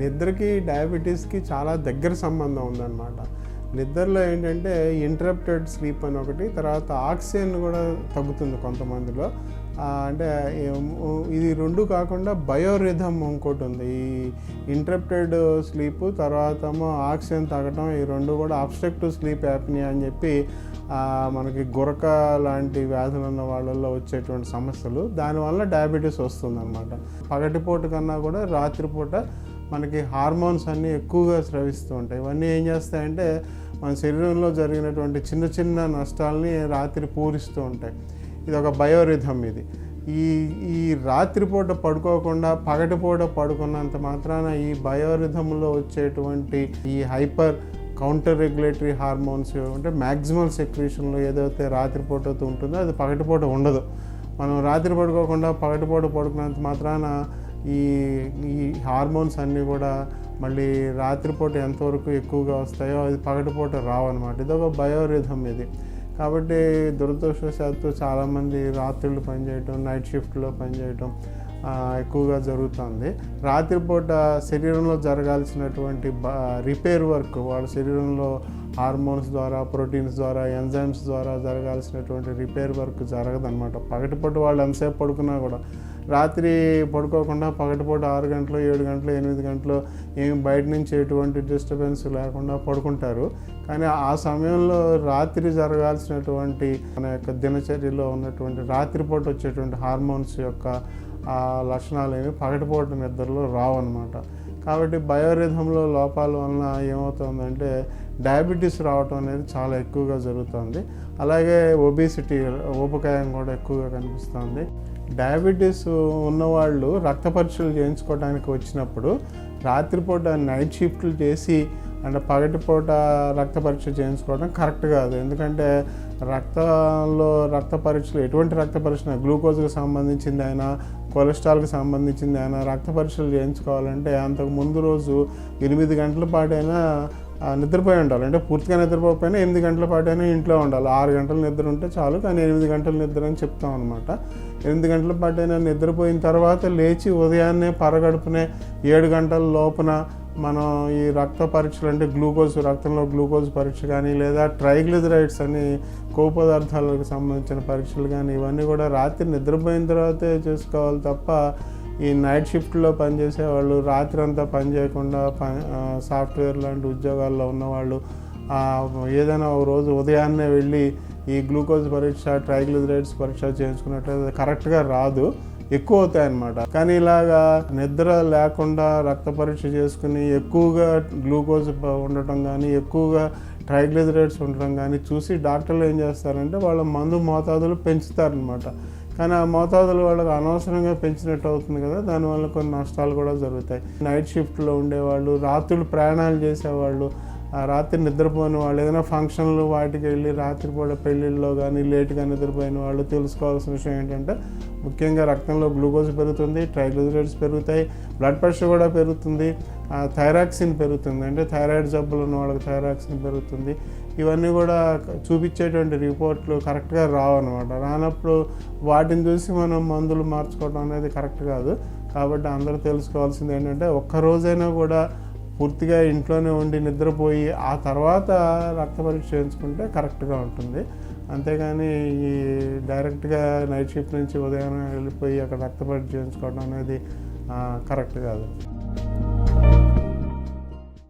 నిద్రకి డయాబెటీస్కి చాలా దగ్గర సంబంధం ఉందన్నమాట. నిద్రలో ఏంటంటే ఇంటరప్టెడ్ స్లీప్ అని ఒకటి, తర్వాత ఆక్సిజన్ కూడా తగ్గుతుంది కొంతమందిలో. అంటే ఇది రెండు కాకుండా బయోరిథమ్ ఇంకోటి ఉంది. ఈ ఇంటరప్టెడ్ స్లీప్ తర్వాత ఆక్సిజన్ తగ్గటం, ఈ రెండు కూడా అబ్స్ట్రక్టివ్ స్లీప్ యాప్నియా అని చెప్పి మనకి గురక లాంటి వ్యాధులు ఉన్న వాళ్ళల్లో వచ్చేటువంటి సమస్యలు. దానివల్ల డయాబెటీస్ వస్తుందన్నమాట. పగటిపూట కన్నా కూడా రాత్రిపూట మనకి హార్మోన్స్ అన్నీ ఎక్కువగా స్రవిస్తూ ఉంటాయి. ఇవన్నీ ఏం చేస్తాయంటే మన శరీరంలో జరిగినటువంటి చిన్న చిన్న నష్టాలని రాత్రి పూరిస్తూ ఉంటాయి. ఇది ఒక బయోరిథమ్. ఇది ఈ రాత్రిపూట పడుకోకుండా పగటిపూట పడుకున్నంత మాత్రాన ఈ బయోరిథంలో వచ్చేటువంటి ఈ హైపర్ కౌంటర్ రెగ్యులేటరీ హార్మోన్స్ అంటే మ్యాక్సిమల్ సెక్రీషన్లో ఏదైతే రాత్రిపూట ఉంటుందో అది పగటిపూట ఉండదు. మనం రాత్రి పడుకోకుండా పగటిపూట పడుకున్నంత మాత్రాన ఈ హార్మోన్స్ అన్నీ కూడా మళ్ళీ రాత్రిపూట ఎంతవరకు ఎక్కువగా వస్తాయో అది పగటిపూట రావన్నమాట. ఇదొక బయోరిథమ్ ఇది. కాబట్టి దురదృష్టవశాత్తు చాలామంది రాత్రులు పనిచేయటం, నైట్ షిఫ్ట్లో పనిచేయటం ఎక్కువగా జరుగుతుంది. రాత్రిపూట శరీరంలో జరగాల్సినటువంటి రిపేర్ వర్క్, వాళ్ళ శరీరంలో హార్మోన్స్ ద్వారా, ప్రోటీన్స్ ద్వారా, ఎంజైమ్స్ ద్వారా జరగాల్సినటువంటి రిపేర్ వర్క్ జరగదన్నమాట. పగటిపూట వాళ్ళు ఎంతసేపు పడుకున్నా కూడా రాత్రి పడుకోకుండా పగటిపూట 6 గంటలు, 7 గంటలు, 8 గంటలు ఏం బయట నుంచి ఎటువంటి డిస్టర్బెన్స్ లేకుండా పడుకుంటారు. కానీ ఆ సమయంలో రాత్రి జరగాల్సినటువంటి మన యొక్క దినచర్యలో ఉన్నటువంటి రాత్రిపూట వచ్చేటువంటి హార్మోన్స్ యొక్క లక్షణాలు ఏమి పగటిపూట నిద్రలో రావన్నమాట. కాబట్టి బయోరిథంలో లోపాల వలన ఏమవుతుందంటే డయాబెటీస్ రావటం అనేది చాలా ఎక్కువగా జరుగుతుంది. అలాగే ఒబేసిటీ, ఊబకాయం కూడా ఎక్కువగా కనిపిస్తుంది. డయాబెటీస్ ఉన్నవాళ్ళు రక్త పరీక్షలు చేయించుకోవడానికి వచ్చినప్పుడు రాత్రిపూట నైట్ షిఫ్ట్లు చేసి అంటే పగటిపూట రక్త పరీక్ష చేయించుకోవడం కరెక్ట్ కాదు. ఎందుకంటే రక్తంలో రక్త పరీక్షలు ఎటువంటి రక్త పరీక్ష, గ్లూకోజ్కి సంబంధించింది అయినా, కొలెస్ట్రాల్కి సంబంధించింది అయినా రక్త పరీక్షలు చేయించుకోవాలంటే అంతకు ముందు రోజు 8 గంటల పాటైనా నిద్రపోయి ఉండాలి. అంటే పూర్తిగా నిద్రపోకపోయినా 8 గంటల పాటైనా ఇంట్లో ఉండాలి. 6 గంటల నిద్ర ఉంటే చాలు, కానీ 8 గంటల నిద్ర అని చెప్తాం అనమాట. 8 గంటల పాటైనా నిద్రపోయిన తర్వాత లేచి ఉదయాన్నే పరగడుపునే 7 గంటల లోపున మనం ఈ రక్త పరీక్షలు అంటే గ్లూకోజ్, రక్తంలో గ్లూకోజ్ పరీక్ష కానీ, లేదా ట్రైగ్లిజరైడ్స్ అని కొవ్వు పదార్థాలకు సంబంధించిన పరీక్షలు కానీ, ఇవన్నీ కూడా రాత్రి నిద్రపోయిన తర్వాతే చేసుకోవాలి తప్ప ఈ నైట్ షిఫ్ట్లో పనిచేసే వాళ్ళు, రాత్రి అంతా పని చేయకుండా సాఫ్ట్వేర్ లాంటి ఉద్యోగాల్లో ఉన్నవాళ్ళు ఏదైనా ఒక రోజు ఉదయాన్నే వెళ్ళి ఈ గ్లూకోజ్ పరీక్ష, ట్రైగ్లిజరైడ్స్ పరీక్ష చేయించుకున్నట్లయితే కరెక్ట్గా రాదు, ఎక్కువ అవుతాయి అన్నమాట. కానీ ఇలాగా నిద్ర లేకుండా రక్త పరీక్ష చేసుకుని ఎక్కువగా గ్లూకోజ్ ఉండటం కానీ, ఎక్కువగా ట్రైగ్లిజరైడ్స్ ఉండటం కానీ చూసి డాక్టర్లు ఏం చేస్తారంటే వాళ్ళ మందు మోతాదులు పెంచుతారనమాట. కానీ ఆ మోతాదులు వాళ్ళకి అనవసరంగా పెంచినట్టు అవుతుంది కదా, దానివల్ల కొన్ని నష్టాలు కూడా జరుగుతాయి. నైట్ షిఫ్ట్లో ఉండేవాళ్ళు, రాత్రులు ప్రయాణాలు చేసేవాళ్ళు, రాత్రి నిద్రపోయిన వాళ్ళు, ఏదైనా ఫంక్షన్లు వాటికి వెళ్ళి రాత్రిపూట పెళ్ళిళ్ళలో కానీ లేట్గా నిద్రపోయిన వాళ్ళు తెలుసుకోవాల్సిన విషయం ఏంటంటే ముఖ్యంగా రక్తంలో గ్లూకోజ్ పెరుగుతుంది, ట్రైగ్లిజరైడ్స్ పెరుగుతాయి, బ్లడ్ ప్రెషర్ కూడా పెరుగుతుంది, థైరాక్సిన్ పెరుగుతుంది. అంటే థైరాయిడ్ జబ్బులు ఉన్న వాళ్ళకి థైరాక్సిన్ పెరుగుతుంది. ఇవన్నీ కూడా చూపించేటువంటి రిపోర్ట్లు కరెక్ట్గా రావన్నమాట. రానప్పుడు వాటిని చూసి మనం మందులు మార్చుకోవడం అనేది కరెక్ట్ కాదు. కాబట్టి అందరూ తెలుసుకోవాల్సింది ఏంటంటే ఒక్కరోజైనా కూడా పూర్తిగా ఇంట్లోనే ఉండి నిద్రపోయి ఆ తర్వాత రక్త పరీక్ష చేయించుకుంటే కరెక్ట్గా ఉంటుంది. అంతేగాని ఈ డైరెక్ట్గా నైట్ షిఫ్ట్ నుంచి ఉదయం వెళ్ళిపోయి అక్కడ రక్త పరీక్ష చేయించుకోవడం అనేది కరెక్ట్ కాదు.